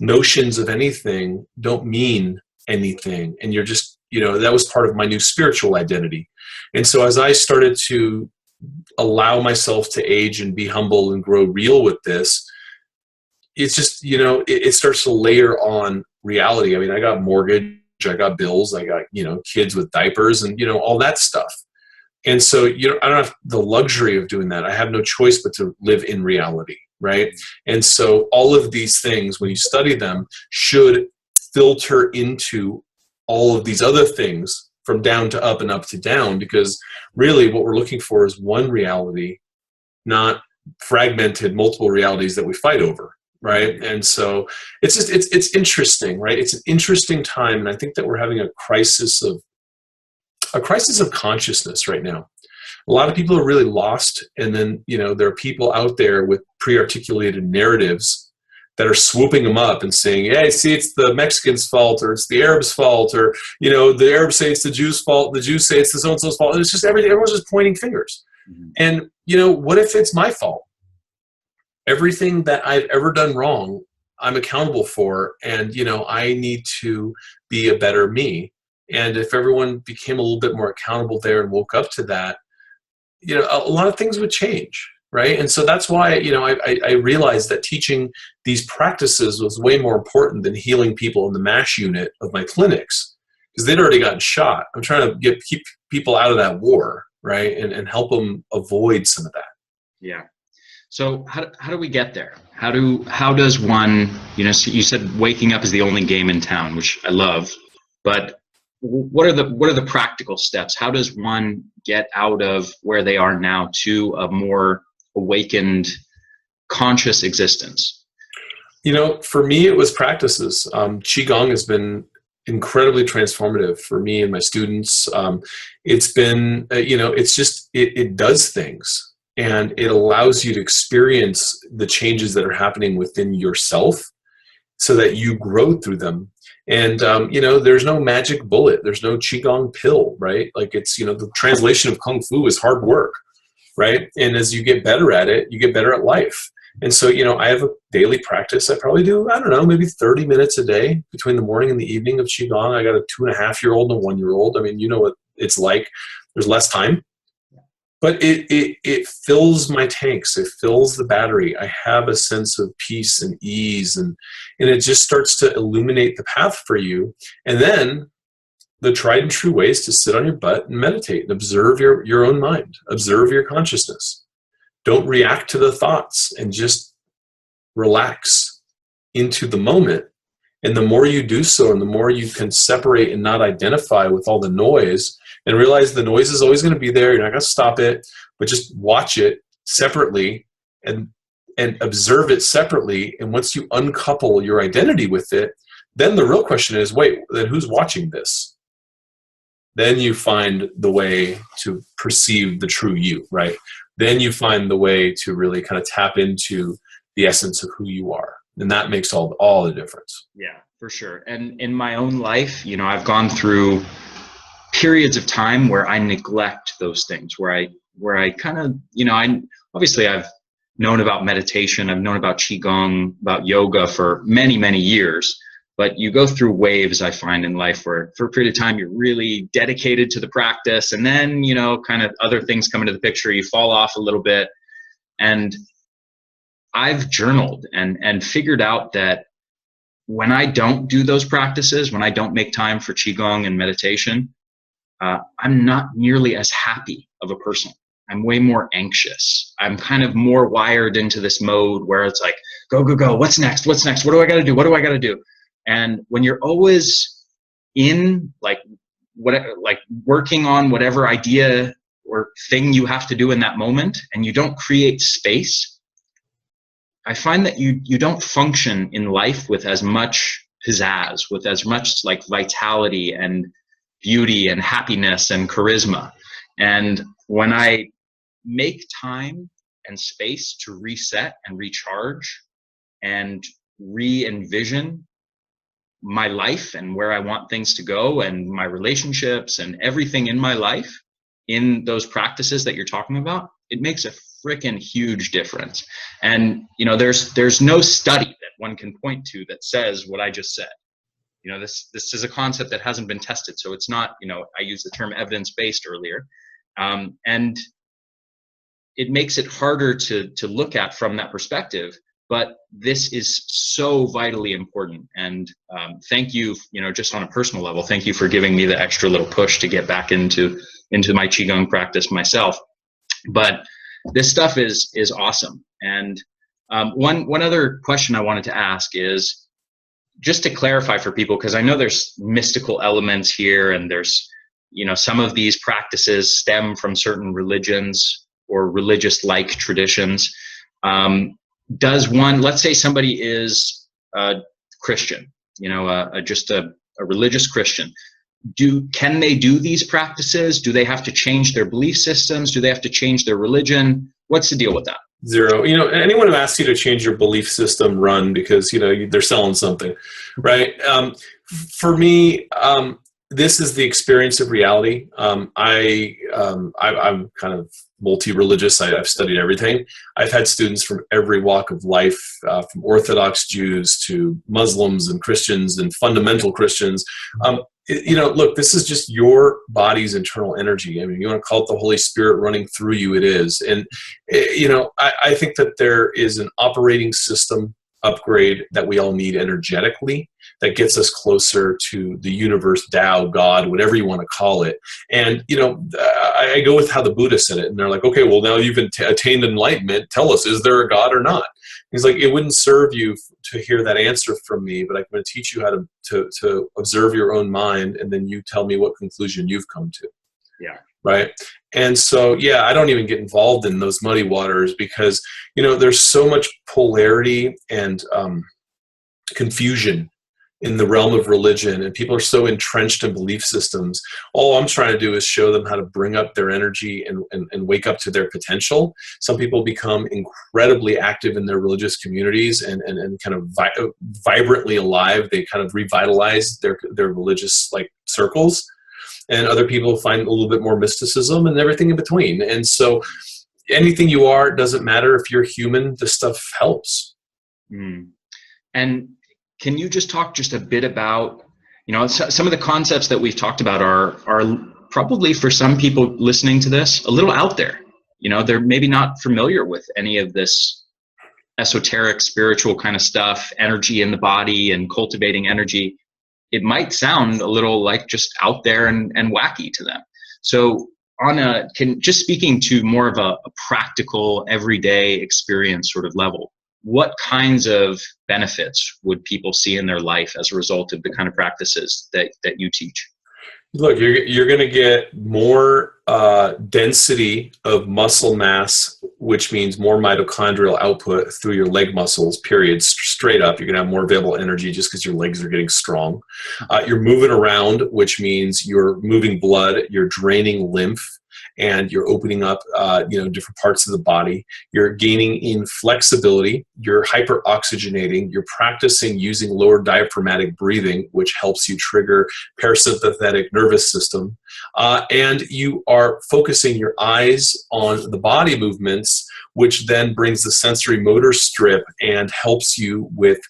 notions of anything don't mean anything. And you're just, that was part of my new spiritual identity. And so as I started to allow myself to age and be humble and grow real with this, it's just, it starts to layer on reality. I mean, I got mortgage, I got bills, I got, kids with diapers and, all that stuff. And so, I don't have the luxury of doing that. I have no choice but to live in reality, right? And so all of these things, when you study them, should filter into all of these other things, from down to up and up to down, because really what we're looking for is one reality, not fragmented multiple realities that we fight over. Right. And so it's just, it's interesting, right? It's an interesting time. And I think that we're having a crisis of consciousness right now. A lot of people are really lost. And then, there are people out there with pre-articulated narratives that are swooping them up and saying, hey, see, it's the Mexicans' fault, or it's the Arabs' fault, or, the Arabs say it's the Jews' fault, the Jews say it's the so-and-so's fault. And it's just everyone's just pointing fingers. Mm-hmm. And, what if it's my fault? Everything that I've ever done wrong, I'm accountable for, and I need to be a better me. And if everyone became a little bit more accountable there and woke up to that, a lot of things would change, right? And so that's why I realized that teaching these practices was way more important than healing people in the MASH unit of my clinics, because they'd already gotten shot. I'm trying to keep people out of that war, right, and help them avoid some of that. Yeah. So how do we get there? How does one, you said waking up is the only game in town, which I love, but what are the practical steps? How does one get out of where they are now to a more awakened, conscious existence? For me, it was practices. Qigong has been incredibly transformative for me and my students. It's been, it does things. And it allows you to experience the changes that are happening within yourself, so that you grow through them. And, there's no magic bullet. There's no Qigong pill, right? Like it's, the translation of Kung Fu is hard work, right? And as you get better at it, you get better at life. And so, I have a daily practice. I probably do, I don't know, maybe 30 minutes a day between the morning and the evening of Qigong. I got a 2.5-year-old and a 1-year-old. I mean, you know what it's like. There's less time. but it fills my tanks. It fills the battery. I have a sense of peace and ease, and it just starts to illuminate the path for you. And then the tried and true way is to sit on your butt and meditate and observe your own mind, observe your consciousness. Don't react to the thoughts, and just relax into the moment. And the more you do so, and the more you can separate and not identify with all the noise, and realize the noise is always going to be there. You're not going to stop it, but just watch it separately and observe it separately. And once you uncouple your identity with it, then the real question is, wait, then who's watching this? Then you find the way to perceive the true you, right? Then you find the way to really kind of tap into the essence of who you are. And that makes all the difference. Yeah, for sure. And in my own life, I've gone through periods of time where I neglect those things, where I kind of, I've known about meditation, I've known about Qigong, about yoga for many, many years, but you go through waves, I find, in life where for a period of time you're really dedicated to the practice, and then, kind of other things come into the picture, you fall off a little bit. And I've journaled and figured out that when I don't do those practices, when I don't make time for Qigong and meditation, I'm not nearly as happy of a person. I'm way more anxious. I'm kind of more wired into this mode where it's like, go, go, go. What's next? What's next? What do I got to do? What do I got to do? And when you're always in working on whatever idea or thing you have to do in that moment, and you don't create space, I find that you don't function in life with as much pizzazz, with as much like vitality and beauty and happiness and charisma. And when I make time and space to reset and recharge and re-envision my life and where I want things to go and my relationships and everything in my life in those practices that you're talking about, it makes a freaking huge difference. And there's no study that one can point to that says what I just said. This is a concept that hasn't been tested, so it's not, I used the term evidence-based earlier, and it makes it harder to look at from that perspective. But this is so vitally important. And thank you, just on a personal level, thank you for giving me the extra little push to get back into my Qigong practice myself. But this stuff is awesome. And one other question I wanted to ask is, just to clarify for people, because I know there's mystical elements here, and there's, some of these practices stem from certain religions or religious-like traditions. Does one, let's say somebody is a Christian, just a religious Christian, can they do these practices? Do they have to change their belief systems? Do they have to change their religion? What's the deal with that? Zero. Anyone who asks you to change your belief system, run, because they're selling something, right? For me, this is the experience of reality. I'm kind of multi-religious. I've studied everything. I've had students from every walk of life, from Orthodox Jews to Muslims and Christians and fundamental Christians. Look, this is just your body's internal energy. I mean, you want to call it the Holy Spirit running through you, it is. And, I think that there is an operating system upgrade that we all need energetically that gets us closer to the universe, Tao, God, whatever you want to call it. And, I go with how the Buddha said it, and they're like, okay, well, now you've attained enlightenment. Tell us, is there a God or not? He's like, it wouldn't serve you to hear that answer from me, but I'm going to teach you how to observe your own mind, and then you tell me what conclusion you've come to. Yeah. Right. And so, I don't even get involved in those muddy waters because, there's so much polarity and confusion in the realm of religion, and people are so entrenched in belief systems. All I'm trying to do is show them how to bring up their energy and wake up to their potential. Some people become incredibly active in their religious communities and kind of vibrantly alive. They kind of revitalize their religious circles. And other people find a little bit more mysticism and everything in between. And so anything you are, doesn't matter. If you're human, this stuff helps. And can you just talk just a bit about, some of the concepts that we've talked about are probably for some people listening to this a little out there. they're maybe not familiar with any of this esoteric, spiritual kind of stuff, energy in the body and cultivating energy. It might sound a little like just out there and wacky to them. So just speaking to more of a practical, everyday experience sort of level, what kinds of benefits would people see in their life as a result of the kind of practices that you teach? Look, you're going to get more density of muscle mass, which means more mitochondrial output through your leg muscles, period, straight up. You're going to have more available energy just because your legs are getting strong. You're moving around, which means you're moving blood, you're draining lymph, and you're opening up different parts of the body. You're gaining in flexibility, you're hyperoxygenating, you're practicing using lower diaphragmatic breathing, which helps you trigger parasympathetic nervous system, and you are focusing your eyes on the body movements, which then brings the sensory motor strip and helps you with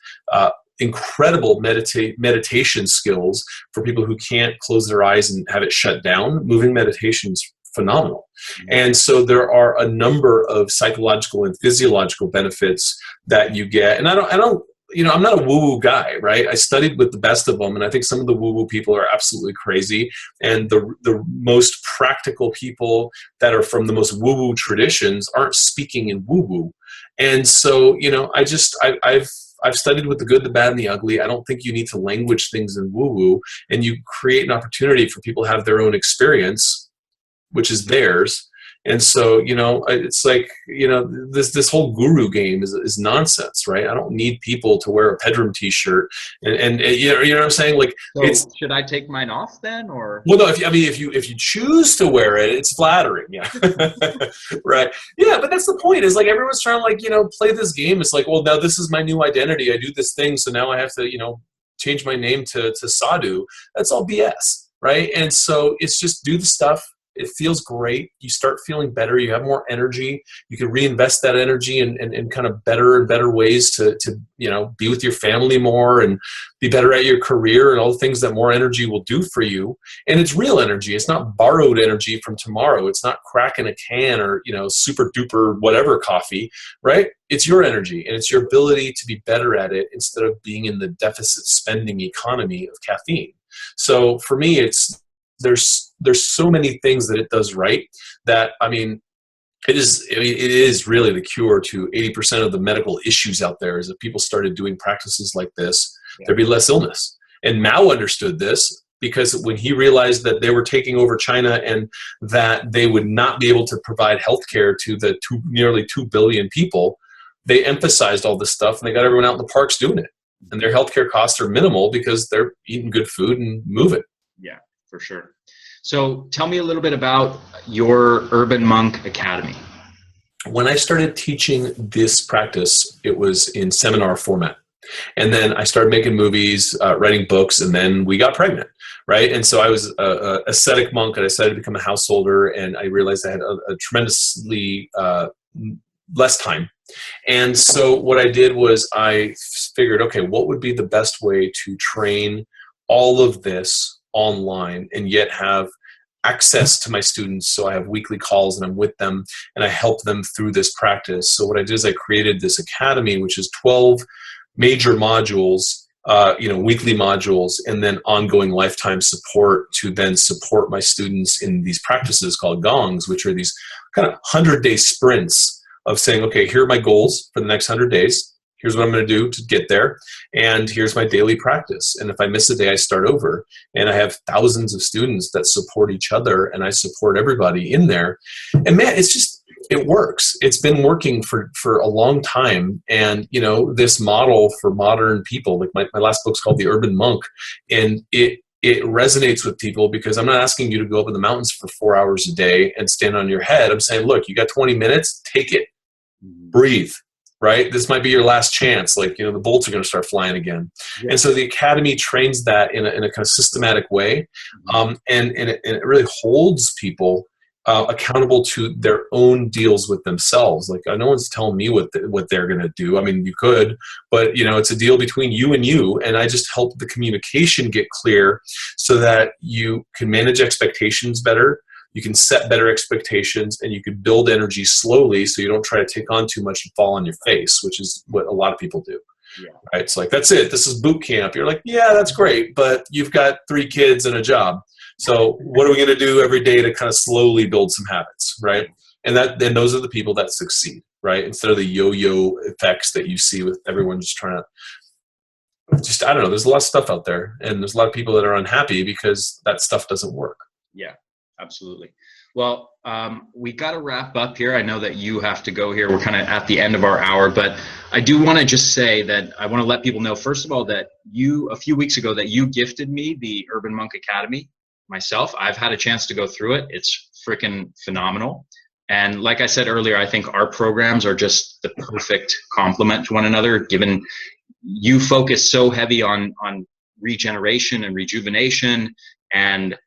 incredible meditation skills for people who can't close their eyes and have it shut down. Moving meditation's phenomenal. And so there are a number of psychological and physiological benefits that you get. And I don't, I'm not a woo-woo guy, right? I studied with the best of them, and I think some of the woo-woo people are absolutely crazy. And the most practical people that are from the most woo-woo traditions aren't speaking in woo-woo. And so, I've studied with the good, the bad, and the ugly. I don't think you need to language things in woo-woo, and you create an opportunity for people to have their own experience, which is theirs. And so, it's like, this whole guru game is nonsense, right? I don't need people to wear a Pedram t-shirt and you know what I'm saying? Like, so should I take mine off then, or? Well, no, if you choose to wear it, it's flattering. Yeah. Right. Yeah. But that's the point, is like, everyone's trying to play this game. It's like, well, now this is my new identity. I do this thing. So now I have to, change my name to Sadhu. That's all BS. Right. And so it's just do the stuff. It feels great. You start feeling better. You have more energy. You can reinvest that energy in kind of better and better ways to be with your family more and be better at your career and all the things that more energy will do for you. And it's real energy. It's not borrowed energy from tomorrow. It's not crack in a can or, super duper whatever coffee, right? It's your energy, and it's your ability to be better at it instead of being in the deficit spending economy of caffeine. So for me, there's so many things that it does right that, it is really the cure to 80% of the medical issues out there. Is if people started doing practices like this, there'd be less illness. And Mao understood this, because when he realized that they were taking over China and that they would not be able to provide healthcare to the nearly 2 billion people, they emphasized all this stuff and they got everyone out in the parks doing it. And their healthcare costs are minimal because they're eating good food and moving. Yeah, for sure. So tell me a little bit about your Urban Monk Academy. When I started teaching this practice, it was in seminar format. And then I started making movies, writing books, and then we got pregnant, right? And so I was an ascetic monk, and I decided to become a householder, and I realized I had a tremendously less time. And so what I did was I figured, okay, what would be the best way to train all of this online and yet have access to my students? So I have weekly calls and I'm with them and I help them through this practice. So what I did is I created this academy, which is 12 major modules, weekly modules, and then ongoing lifetime support to then support my students in these practices called gongs, which are these kind of 100-day sprints of saying, okay, here are my goals for the next 100 days. Here's what I'm going to do to get there. And here's my daily practice. And if I miss a day, I start over. And I have thousands of students that support each other, and I support everybody in there. And man, it works. It's been working for a long time. And, this model for modern people, like my last book's called The Urban Monk, and it resonates with people because I'm not asking you to go up in the mountains for 4 hours a day and stand on your head. I'm saying, look, you got 20 minutes, take it, breathe. Right? This might be your last chance. Like, the bolts are going to start flying again. Yeah. And so the academy trains that in a kind of systematic way. And it really holds people accountable to their own deals with themselves. Like, no one's telling me what they're going to do. I mean, you could, but it's a deal between you. And I just help the communication get clear so that you can manage expectations better, you can set better expectations, and you can build energy slowly so you don't try to take on too much and fall on your face, which is what a lot of people do. Yeah. Right? It's like, that's it. This is boot camp. You're like, yeah, that's great, but you've got 3 kids and a job. So what are we going to do every day to kind of slowly build some habits, right? And then those are the people that succeed, right? Instead of the yo-yo effects that you see with everyone just trying to, I don't know, there's a lot of stuff out there, and there's a lot of people that are unhappy because that stuff doesn't work. Yeah, absolutely. Well, we got to wrap up here. I know that you have to go here. We're kind of at the end of our hour, but I do want to just say that I want to let people know, first of all, that a few weeks ago, that you gifted me the Urban Monk Academy myself. I've had a chance to go through it. It's freaking phenomenal. And like I said earlier, I think our programs are just the perfect complement to one another, given you focus so heavy on regeneration and rejuvenation and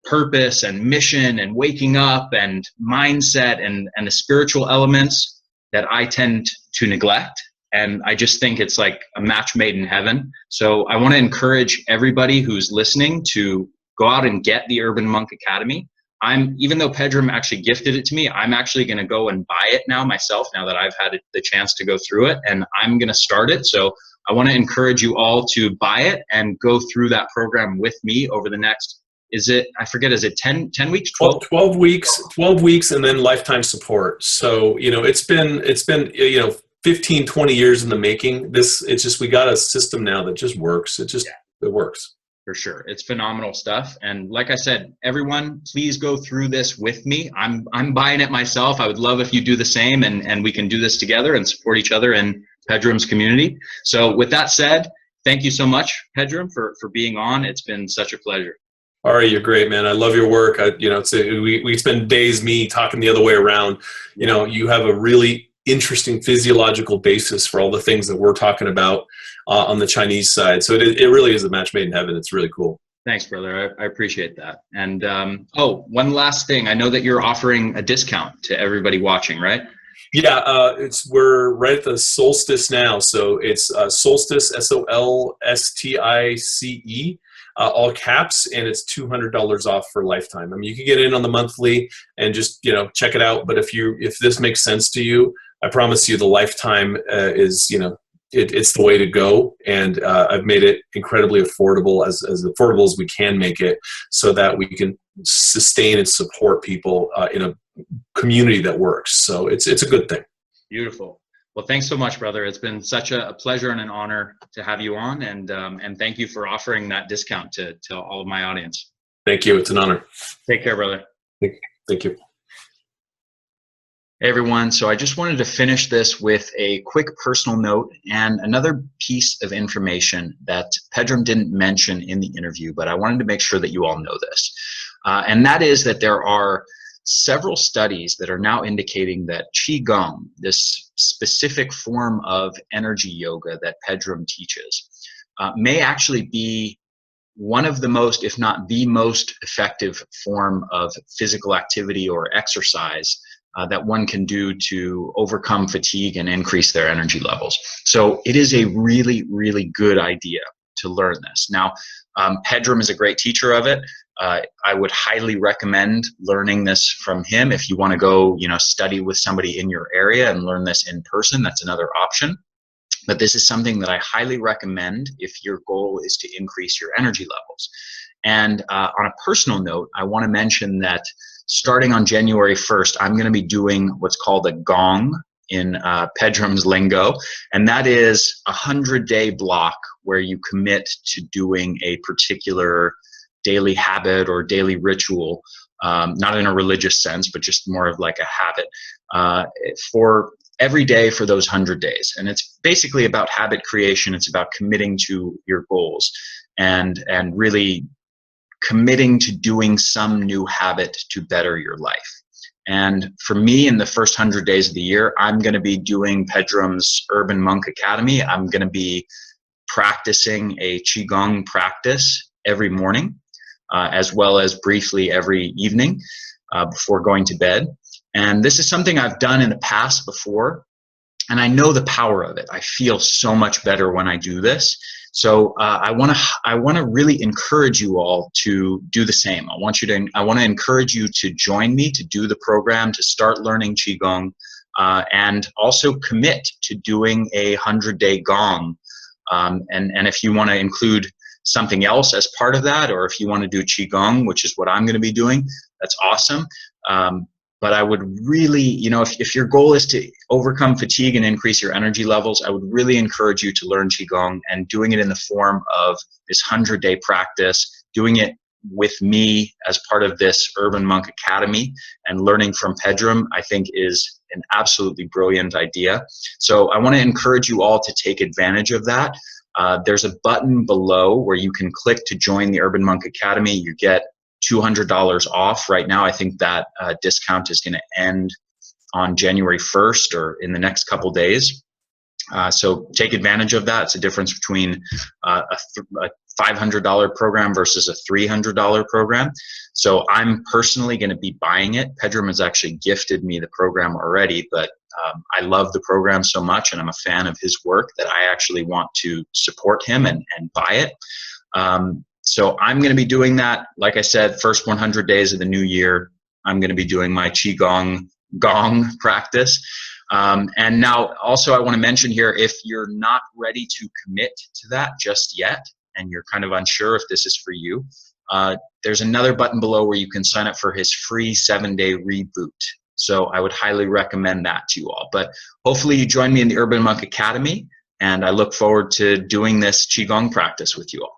purpose and mission and waking up and mindset and the spiritual elements that I tend to neglect. And I just think it's like a match made in heaven. So I want to encourage everybody who's listening to go out and get the Urban Monk Academy. Even though Pedram actually gifted it to me, I'm actually going to go and buy it now myself, now that I've had the chance to go through it, and I'm going to start it. So I want to encourage you all to buy it and go through that program with me over the next, I forget, is it 10 weeks? 12 weeks, 12 weeks, and then lifetime support. So, it's been 15, 20 years in the making. It's just, we got a system now that just works. It works. For sure. It's phenomenal stuff. And like I said, everyone, please go through this with me. I'm buying it myself. I would love if you do the same, and we can do this together and support each other in Pedram's community. So with that said, thank you so much, Pedram, for being on. It's been such a pleasure. All right, you're great, man. I love your work. We spend days me talking the other way around. You have a really interesting physiological basis for all the things that we're talking about on the Chinese side. So it really is a match made in heaven. It's really cool. Thanks, brother. I appreciate that. And one last thing. I know that you're offering a discount to everybody watching, right? Yeah, we're right at the solstice now. So it's solstice, SOLSTICE, all caps, and it's $200 off for lifetime. I mean, you can get in on the monthly and just check it out. But if this makes sense to you, I promise you the lifetime is it's the way to go. And I've made it incredibly affordable, as affordable as we can make it, so that we can sustain and support people in a community that works. So it's a good thing. Beautiful. Well, thanks so much, brother. It's been such a pleasure and an honor to have you on, and thank you for offering that discount to all of my audience. Thank you. It's an honor. Take care, brother. Thank you. Hey, everyone. So I just wanted to finish this with a quick personal note and another piece of information that Pedram didn't mention in the interview, but I wanted to make sure that you all know this. And that is that there are several studies that are now indicating that Qigong, this specific form of energy yoga that Pedram teaches, may actually be one of the most, if not the most effective form of physical activity or exercise that one can do to overcome fatigue and increase their energy levels. So it is a really, really good idea to learn this. Now, Pedram is a great teacher of it. I would highly recommend learning this from him. If you want to go, study with somebody in your area and learn this in person, that's another option. But this is something that I highly recommend if your goal is to increase your energy levels. And on a personal note, I want to mention that starting on January 1st, I'm going to be doing what's called a gong in Pedram's lingo, and that is a 100-day block where you commit to doing a particular daily habit or daily ritual, not in a religious sense, but just more of like a habit for every day for those 100 days. And it's basically about habit creation. It's about committing to your goals and really committing to doing some new habit to better your life. And for me, in the first 100 days of the year, I'm going to be doing Pedram's Urban Monk Academy. I'm going to be practicing a Qigong practice every morning, as well as briefly every evening before going to bed. And this is something I've done in the past before. and I know the power of it. I feel so much better when I do this. So I want to really encourage you all to do the same. I want to encourage you to join me, to do the program, to start learning Qigong, and also commit to doing a 100-day Gong. And if you want to include something else as part of that, or if you want to do Qigong, which is what I'm going to be doing, that's awesome. But I would really, if your goal is to overcome fatigue and increase your energy levels, I would really encourage you to learn Qigong, and doing it in the form of this 100-day practice, doing it with me as part of this Urban Monk Academy, and learning from Pedram, I think is an absolutely brilliant idea. So I want to encourage you all to take advantage of that. There's a button below where you can click to join the Urban Monk Academy. You get $200 off. Right now, I think that discount is going to end on January 1st or in the next couple days. So take advantage of that. It's a difference between a $500 program versus a $300 program. So I'm personally going to be buying it. Pedram has actually gifted me the program already, but I love the program so much, and I'm a fan of his work, that I actually want to support him and buy it. So I'm going to be doing that. Like I said, first 100 days of the new year, I'm going to be doing my Qigong Gong practice. And now also I want to mention here, if you're not ready to commit to that just yet, and you're kind of unsure if this is for you, there's another button below where you can sign up for his free 7-day reboot. So I would highly recommend that to you all. But hopefully you join me in the Urban Monk Academy, and I look forward to doing this Qigong practice with you all.